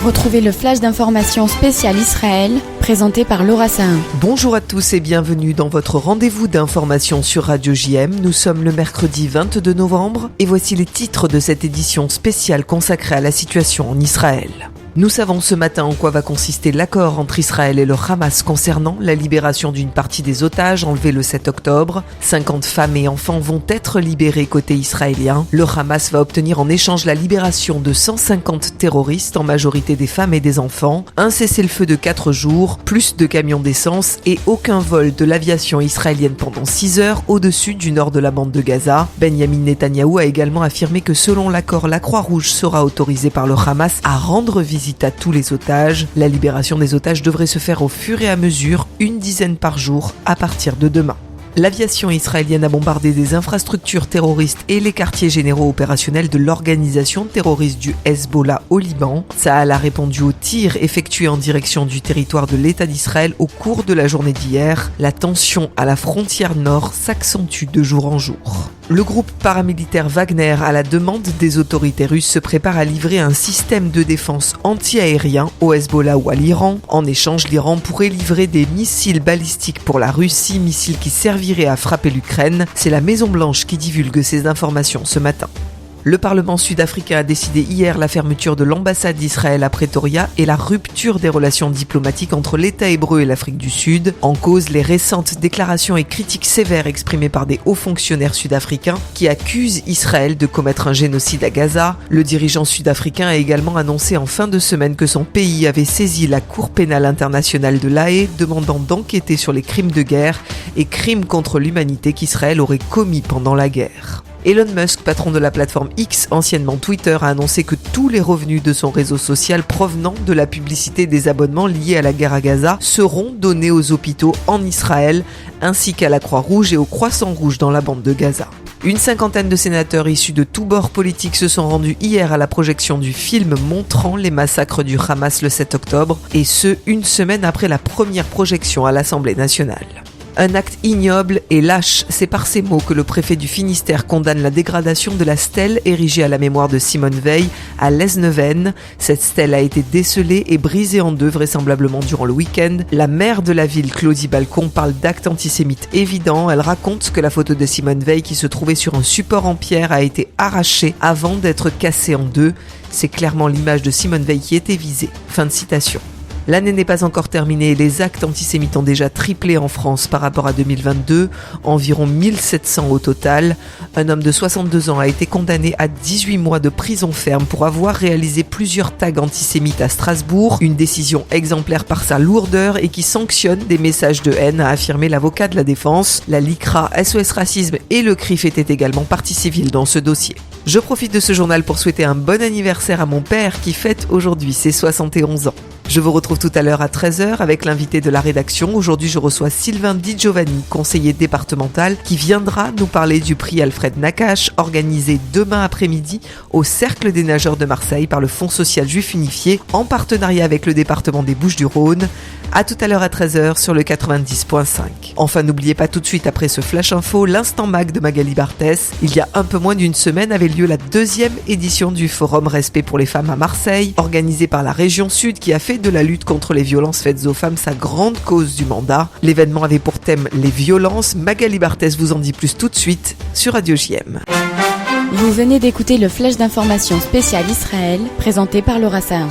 Retrouvez le flash d'information spécial Israël, présenté par Laura Sahin. Bonjour à tous et bienvenue dans votre rendez-vous d'information sur Radio JM. Nous sommes le mercredi 22 novembre et voici les titres de cette édition spéciale consacrée à la situation en Israël. Nous savons ce matin en quoi va consister l'accord entre Israël et le Hamas concernant la libération d'une partie des otages enlevés le 7 octobre. 50 femmes et enfants vont être libérés côté israélien. Le Hamas va obtenir en échange la libération de 150 terroristes, en majorité des femmes et des enfants, un cessez-le-feu de 4 jours, plus de camions d'essence et aucun vol de l'aviation israélienne pendant 6 heures au-dessus du nord de la bande de Gaza. Benjamin Netanyahou a également affirmé que selon l'accord, la Croix-Rouge sera autorisée par le Hamas à rendre visite à tous les otages. La libération des otages devrait se faire au fur et à mesure, une dizaine par jour, à partir de demain. L'aviation israélienne a bombardé des infrastructures terroristes et les quartiers généraux opérationnels de l'organisation terroriste du Hezbollah au Liban. Tsahal a répondu aux tirs effectués en direction du territoire de l'État d'Israël au cours de la journée d'hier. La tension à la frontière nord s'accentue de jour en jour. Le groupe paramilitaire Wagner, à la demande des autorités russes, se prépare à livrer un système de défense anti-aérien au Hezbollah ou à l'Iran. En échange, l'Iran pourrait livrer des missiles balistiques pour la Russie, missiles qui serviraient à frapper l'Ukraine. C'est la Maison-Blanche qui divulgue ces informations ce matin. Le Parlement sud-africain a décidé hier la fermeture de l'ambassade d'Israël à Pretoria et la rupture des relations diplomatiques entre l'État hébreu et l'Afrique du Sud. En cause, les récentes déclarations et critiques sévères exprimées par des hauts fonctionnaires sud-africains qui accusent Israël de commettre un génocide à Gaza. Le dirigeant sud-africain a également annoncé en fin de semaine que son pays avait saisi la Cour pénale internationale de La Haye, demandant d'enquêter sur les crimes de guerre et crimes contre l'humanité qu'Israël aurait commis pendant la guerre. Elon Musk, patron de la plateforme X, anciennement Twitter, a annoncé que tous les revenus de son réseau social provenant de la publicité des abonnements liés à la guerre à Gaza seront donnés aux hôpitaux en Israël, ainsi qu'à la Croix-Rouge et au Croissant-Rouge dans la bande de Gaza. Une cinquantaine de sénateurs issus de tous bords politiques se sont rendus hier à la projection du film montrant les massacres du Hamas le 7 octobre, et ce, une semaine après la première projection à l'Assemblée nationale. Un acte ignoble et lâche, c'est par ces mots que le préfet du Finistère condamne la dégradation de la stèle érigée à la mémoire de Simone Veil à Lesneven. Cette stèle a été décelée et brisée en deux vraisemblablement durant le week-end. La maire de la ville, Claudie Balcon, parle d'actes antisémites évidents. Elle raconte que la photo de Simone Veil qui se trouvait sur un support en pierre a été arrachée avant d'être cassée en deux. C'est clairement l'image de Simone Veil qui était visée. Fin de citation. L'année n'est pas encore terminée et les actes antisémites ont déjà triplé en France par rapport à 2022, environ 1700 au total. Un homme de 62 ans a été condamné à 18 mois de prison ferme pour avoir réalisé plusieurs tags antisémites à Strasbourg, une décision exemplaire par sa lourdeur et qui sanctionne des messages de haine, a affirmé l'avocat de la défense. La LICRA, SOS Racisme et le CRIF étaient également partie civile dans ce dossier. Je profite de ce journal pour souhaiter un bon anniversaire à mon père qui fête aujourd'hui ses 71 ans. Je vous retrouve tout à l'heure à 13h avec l'invité de la rédaction. Aujourd'hui, je reçois Sylvain Di Giovanni, conseiller départemental, qui viendra nous parler du prix Alfred Nakache, organisé demain après-midi au Cercle des nageurs de Marseille par le Fonds social juif unifié, en partenariat avec le département des Bouches-du-Rhône. À tout à l'heure à 13h sur le 90.5. Enfin, n'oubliez pas tout de suite après ce Flash Info, l'instant mag de Magali Barthès. Il y a un peu moins d'une semaine avait lieu la 2e édition du Forum Respect pour les femmes à Marseille, organisé par la région Sud qui a fait de la lutte contre les violences faites aux femmes sa grande cause du mandat. L'événement avait pour thème les violences. Magali Barthès vous en dit plus tout de suite sur Radio JM. Vous venez d'écouter le flash d'information spécial Israël, présenté par Laura Sahin.